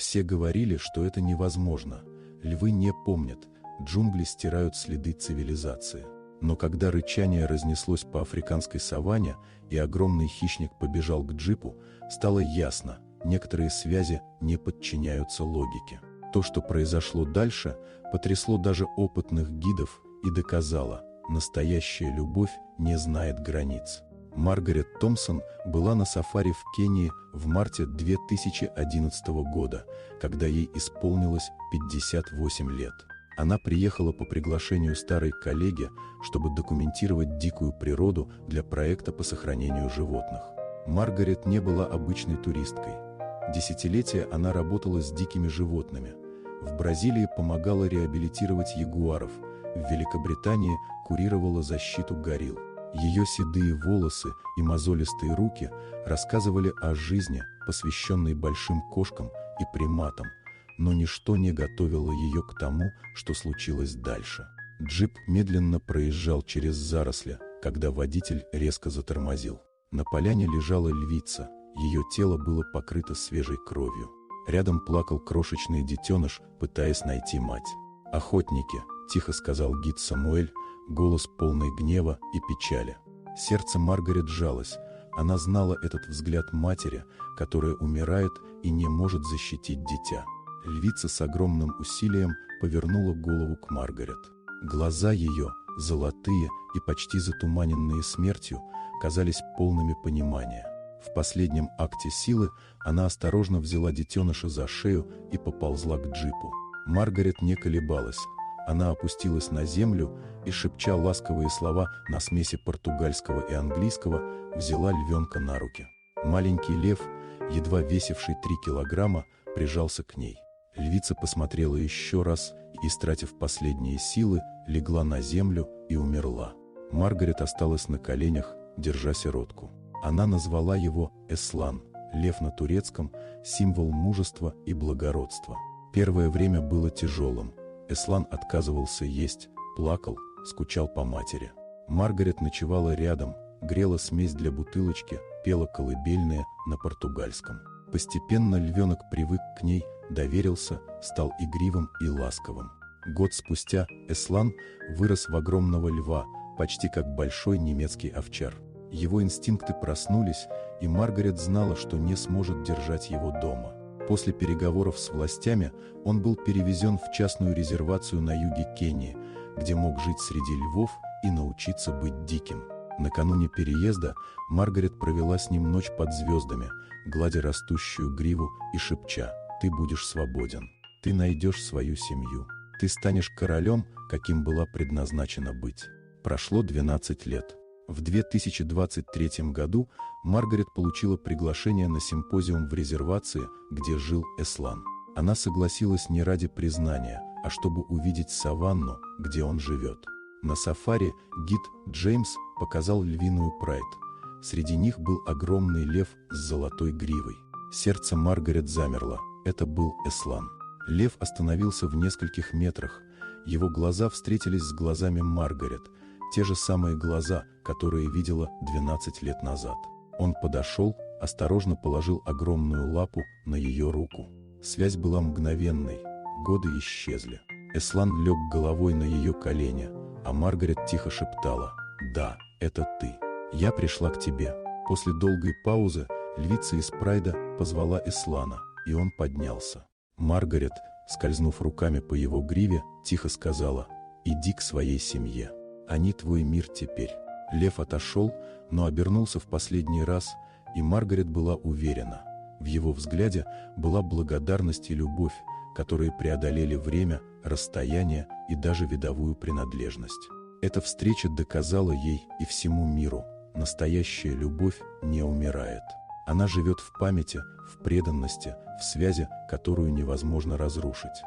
Все говорили, что это невозможно. Львы не помнят, джунгли стирают следы цивилизации. Но когда рычание разнеслось по африканской саванне и огромный хищник побежал к джипу, стало ясно, некоторые связи не подчиняются логике. То, что произошло дальше, потрясло даже опытных гидов и доказало, настоящая любовь не знает границ. Маргарет Томпсон была на сафари в Кении в марте 2011 года, когда ей исполнилось 58 лет. Она приехала по приглашению старой коллеги, чтобы документировать дикую природу для проекта по сохранению животных. Маргарет не была обычной туристкой. Десятилетия она работала с дикими животными. В Бразилии помогала реабилитировать ягуаров, в Великобритании курировала защиту горилл. Ее седые волосы и мозолистые руки рассказывали о жизни, посвященной большим кошкам и приматам, но ничто не готовило ее к тому, что случилось дальше. Джип медленно проезжал через заросли, когда водитель резко затормозил. На поляне лежала львица, ее тело было покрыто свежей кровью. Рядом плакал крошечный детеныш, пытаясь найти мать. «Охотники», – тихо сказал гид Самуэль, голос полный гнева и печали. Сердце Маргарет сжалось. Она знала этот взгляд матери, которая умирает и не может защитить дитя. Львица с огромным усилием повернула голову к Маргарет. Глаза ее, золотые и почти затуманенные смертью, казались полными понимания. В последнем акте силы она осторожно взяла детеныша за шею и поползла к джипу. Маргарет не колебалась. Она опустилась на землю и, шепча ласковые слова на смеси португальского и английского, взяла львенка на руки. Маленький лев, едва весивший 3 килограмма, прижался к ней. Львица посмотрела еще раз и, истратив последние силы, легла на землю и умерла. Маргарет осталась на коленях, держа сиротку. Она назвала его Эслан, лев на турецком, символ мужества и благородства. Первое время было тяжелым. Эслан отказывался есть, плакал, скучал по матери. Маргарет ночевала рядом, грела смесь для бутылочки, пела колыбельные на португальском. Постепенно львенок привык к ней, доверился, стал игривым и ласковым. Год спустя Эслан вырос в огромного льва, почти как большой немецкий овчар. Его инстинкты проснулись, и Маргарет знала, что не сможет держать его дома. После переговоров с властями он был перевезен в частную резервацию на юге Кении, где мог жить среди львов и научиться быть диким. Накануне переезда Маргарет провела с ним ночь под звездами, гладя растущую гриву и шепча: «Ты будешь свободен, ты найдешь свою семью, ты станешь королем, каким была предназначена быть». Прошло 12 лет. В 2023 году Маргарет получила приглашение на симпозиум в резервации, где жил Эслан. Она согласилась не ради признания, а чтобы увидеть саванну, где он живет. На сафари гид Джеймс показал львиную прайд. Среди них был огромный лев с золотой гривой. Сердце Маргарет замерло. Это был Эслан. Лев остановился в нескольких метрах. Его глаза встретились с глазами Маргарет. Те же самые глаза, которые видела 12 лет назад. Он подошел, осторожно положил огромную лапу на ее руку. Связь была мгновенной, годы исчезли. Эслан лег головой на ее колени, а Маргарет тихо шептала: «Да, это ты. Я пришла к тебе». После долгой паузы львица из прайда позвала Эслана, и он поднялся. Маргарет, скользнув руками по его гриве, тихо сказала: «Иди к своей семье. Они твой мир теперь». Лев отошел, но обернулся в последний раз, и Маргарет была уверена. В его взгляде была благодарность и любовь, которые преодолели время, расстояние и даже видовую принадлежность. Эта встреча доказала ей и всему миру: настоящая любовь не умирает. Она живет в памяти, в преданности, в связи, которую невозможно разрушить.